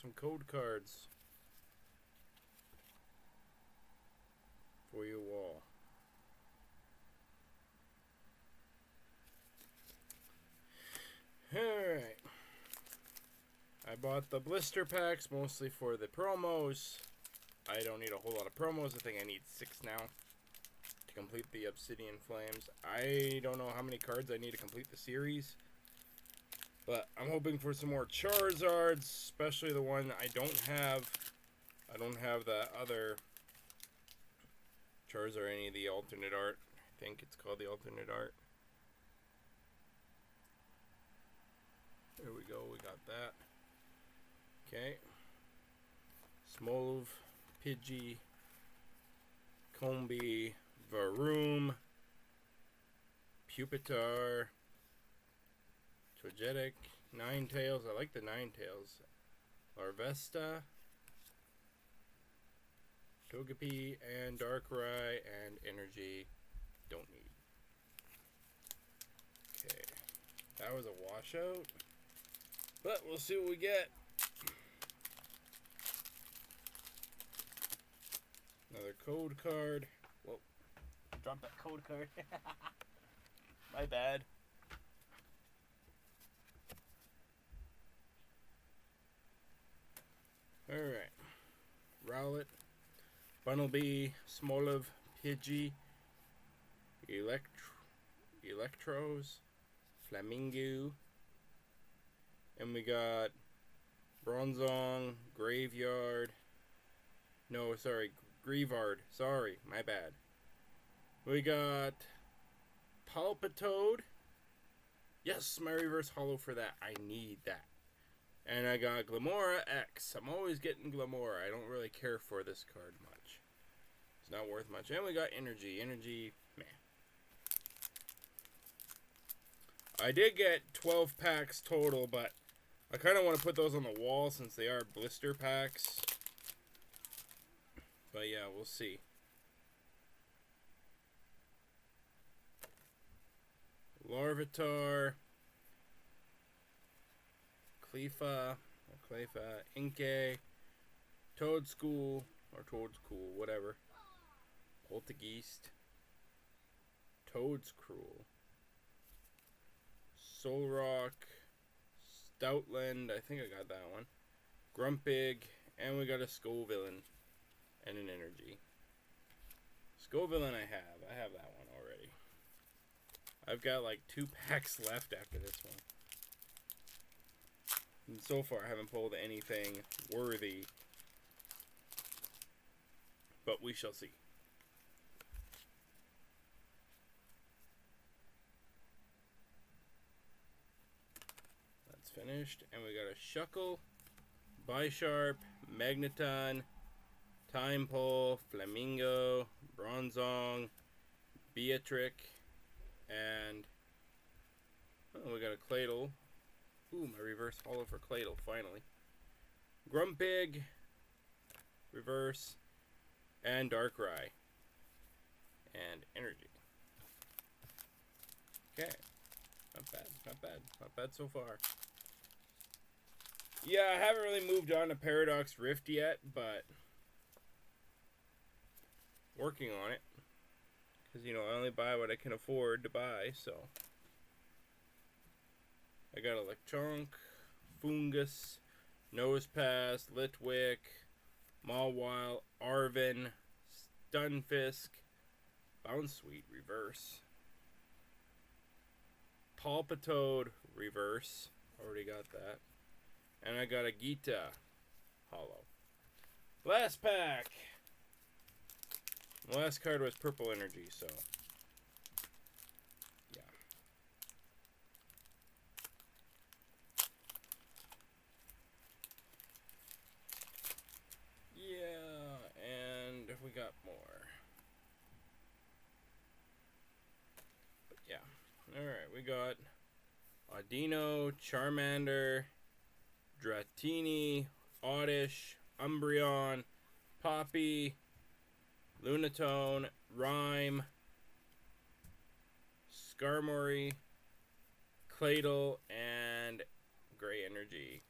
some code cards for you all. Alright. I bought the blister packs mostly for the promos. I don't need a whole lot of promos. I think I need 6 now to complete the Obsidian Flames. I don't know how many cards I need to complete the series, but I'm hoping for some more Charizards, especially the one I don't have. I don't have the other Charizard, any of the alternate art. I think it's called the alternate art. There we go, we got that. Okay. Smolv, Pidgey, Combee, Varoom, Pupitar, Togetic, Ninetales. I like the Ninetales. Larvesta, Togepi, and Darkrai, and Energy. Don't need. Okay. That was a washout. But we'll see what we get. Another code card. Whoa. Drop that code card. My bad. Alright. Rowlet, Bunnelby, Smoliv, Pidgey, Electros, Flamingo. And we got Bronzong, Graveyard. No, sorry, Grievard. Sorry, my bad. We got Palpitoad. Yes, my reverse holo for that. I need that. And I got Glamora X. I'm always getting Glamora. I don't really care for this card much. It's not worth much. And we got Energy. Energy, meh. I did get 12 packs total, but I kind of want to put those on the wall since they are blister packs. But yeah, we'll see. Larvitar, Cleffa, Inkay, Toedscool, whatever. Poltergeist, Toedscruel, Solrock, Stoutland, I think I got that one. Grumpig, and we got a Scovillain and an Energy. Scovillain I have that one already. I've got like 2 packs left after this one. And so far I haven't pulled anything worthy, but we shall see. Finished, and we got a Shuckle, Bisharp, Magneton, Timepole, Flamingo, Bronzong, Beatrick, and oh, we got a Claydol. Ooh, my reverse holo for Claydol, finally. Grumpig, reverse, and Darkrai, and Energy. Okay, not bad, not bad, not bad so far. Yeah, I haven't really moved on to Paradox Rift yet, but working on it. Because, you know, I only buy what I can afford to buy, so. I got Electrunk, Fungus, Nosepass, Litwick, Mawile, Arven, Stunfisk, Bounsweet, reverse. Palpitoad, reverse. Already got that. And I got a Gita holo. Last pack. The last card was Purple Energy, so yeah. Yeah, and we got more. But yeah. Alright, we got Audino, Charmander, Dratini, Oddish, Umbreon, Poppy, Lunatone, Rhyme, Skarmory, Claydol, and Gray Energy.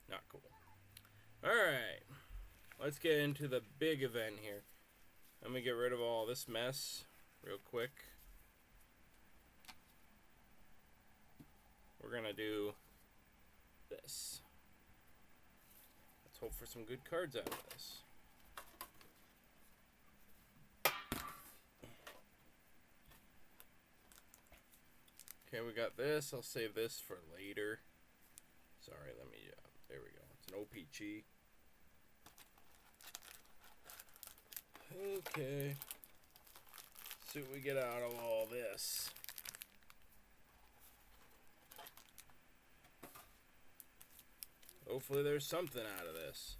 Not cool. Alright. Let's get into the big event here. Let me get rid of all this mess real quick. We're gonna do this. Let's hope for some good cards out of this. Okay, we got this. I'll save this for later. Sorry, let me, there we go. It's an OPG. Okay. Let's see what we get out of all this. Hopefully there's something out of this.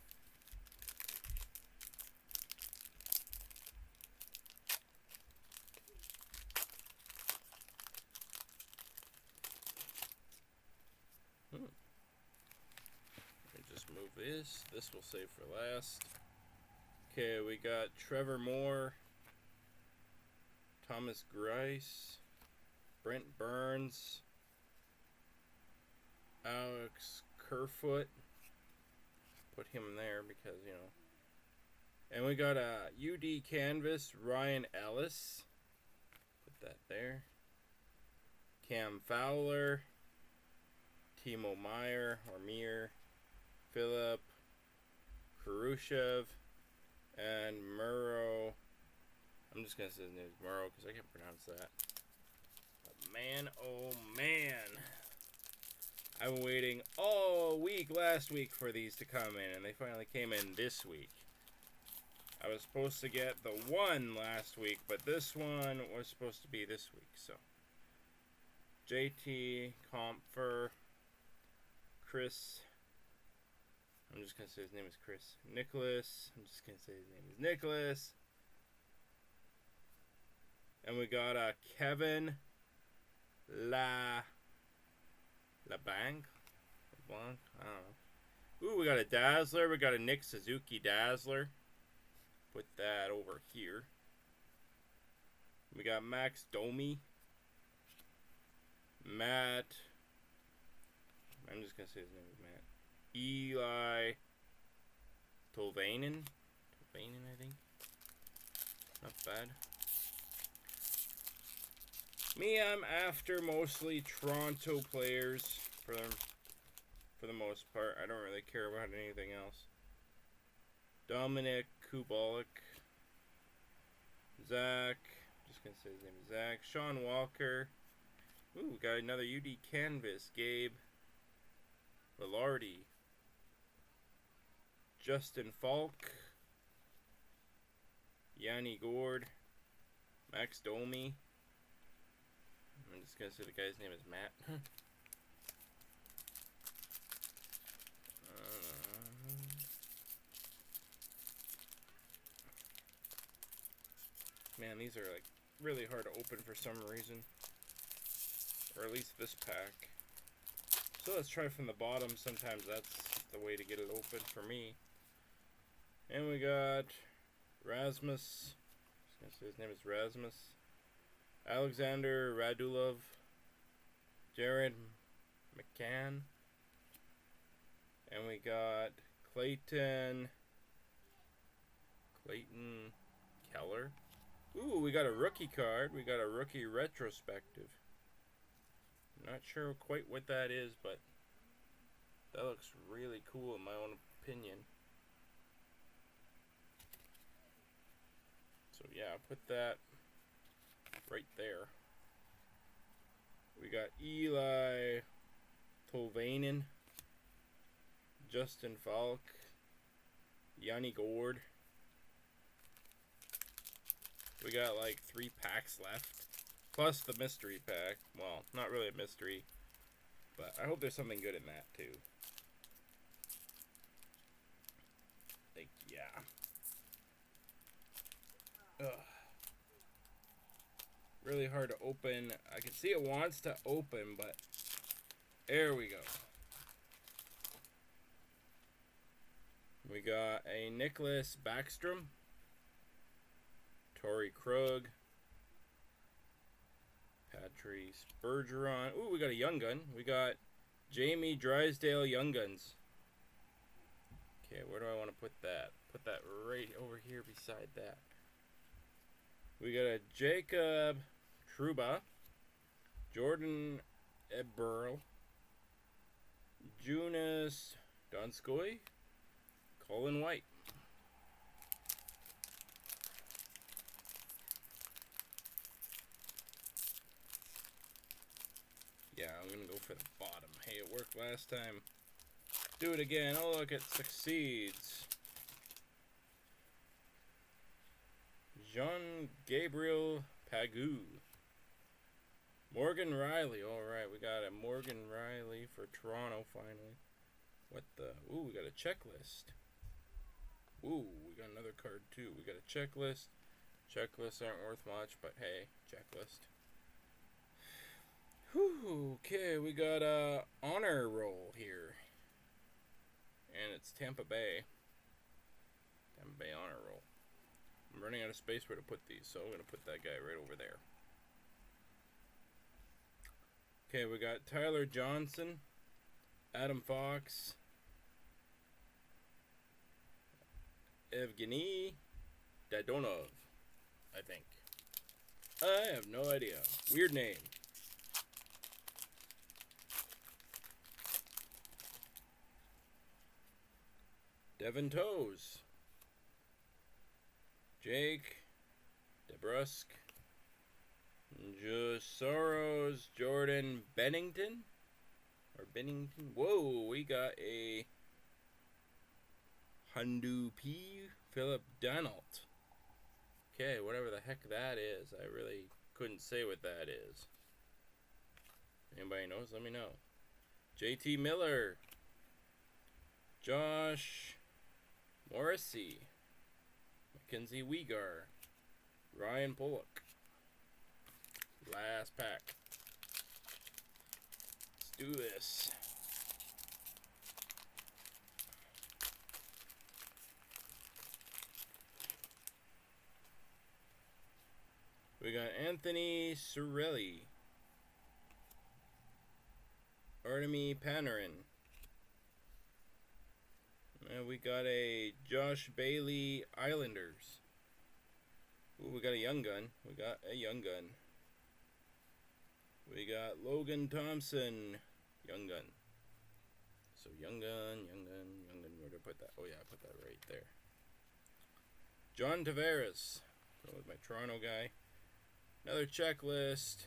Let me just move this. This we'll save for last. Okay, we got Trevor Moore, Thomas Grice, Brent Burns, Alex Kerfoot. Put him there because, you know. And we got a UD Canvas, Ryan Ellis. Put that there. Cam Fowler, Timo Meyer, or Meir, Philip Khrushchev, and Murrow. I'm just going to say his name is Murrow because I can't pronounce that. But man, oh man. I've been waiting all week last week for these to come in, and they finally came in this week. I was supposed to get the one last week, but this one was supposed to be this week. So, JT, Compher, Chris. I'm just going to say his name is Chris. Nicholas. I'm just going to say his name is Nicholas. And we got Kevin LeBlanc? I don't know. Ooh, we got a Dazzler. We got a Nick Suzuki Dazzler. Put that over here. We got Max Domi. Matt. I'm just going to say his name is Matt. Eli Tolvanen. Tolvanen, I think. Not bad. Me, I'm after mostly Toronto players for the most part. I don't really care about anything else. Dominic Kubalik. Zach. Just gonna say his name is Zach. Sean Walker. Ooh, we got another UD Canvas. Gabe Velarde. Justin Falk. Yanni Gord. Max Domi. I'm just gonna say the guy's name is Matt. Man, these are like really hard to open for some reason. Or at least this pack. So let's try from the bottom. Sometimes that's the way to get it open for me. And we got Rasmus. I was gonna say his name is Rasmus. Alexander Radulov, Jared McCann, and we got Clayton Keller. Ooh, we got a rookie card. We got a rookie retrospective. Not sure quite what that is, but that looks really cool in my own opinion. So yeah, put that right there. We got Eli Tolvanen, Justin Falk, Yanni Gord. We got like 3 packs left, plus the mystery pack. Well, not really a mystery, but I hope there's something good in that too. Like, yeah. Ugh. Really hard to open. I can see it wants to open, but there we go. We got a Nicholas Backstrom, Torrey Krug, Patrice Bergeron. Ooh, we got a Young Gun. We got Jamie Drysdale Young Guns. Okay, where do I want to put that? Put that right over here beside that. We got a Jacob Trouba, Jordan Eberl, Jonas Donskoy, Colin White. Yeah, I'm going to go for the bottom. Hey, it worked last time. Do it again. Oh, look, it succeeds. Jean-Gabriel Pagou. Morgan Riley. Alright, we got a Morgan Riley for Toronto finally. What the? Ooh, we got a checklist. Ooh, we got another card too. We got a checklist. Checklists aren't worth much, but hey, checklist. Whew, okay, we got a honor roll here. And it's Tampa Bay. Tampa Bay honor roll. I'm running out of space where to put these, so I'm going to put that guy right over there. Okay, we got Tyler Johnson, Adam Fox, Evgeny Dadonov, I think. I have no idea. Weird name. Devin Toes, Jake DeBrusque, Soros Jordan Bennington, or Bennington. Whoa, we got a Hundu P. Philip Donald. Okay, whatever the heck that is, I really couldn't say what that is. Anybody knows? Let me know. JT Miller, Josh Morrissey, Mackenzie Weegar, Ryan Pollock. Last pack. Let's do this. We got Anthony Cirelli, Artemi Panarin. And we got a Josh Bailey Islanders. Ooh, we got a young gun. We got a young gun. We got Logan Thompson, young gun. So young gun, young gun, young gun. Where did I put that? Oh yeah, I put that right there. John Tavares. That was my Toronto guy. Another checklist.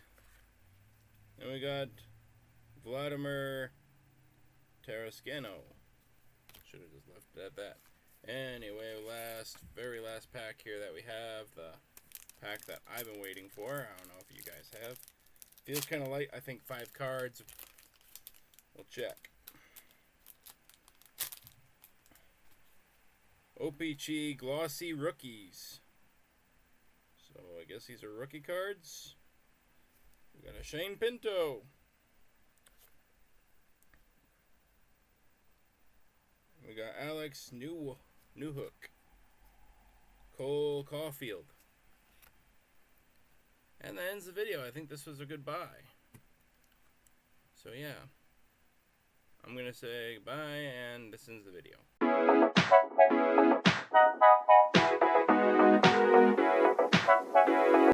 Then we got Vladimir Tarascano. Should have just left it at that. Anyway, very last pack here that we have. The pack that I've been waiting for. I don't know if you guys have. Feels kind of light. I think 5 cards. We'll check. OPC Glossy Rookies. So I guess these are rookie cards. We got a Shane Pinto. We got Alex Newhook. Cole Caulfield. And that ends the video. I think this was a good buy. So yeah. I'm going to say bye, and this ends the video.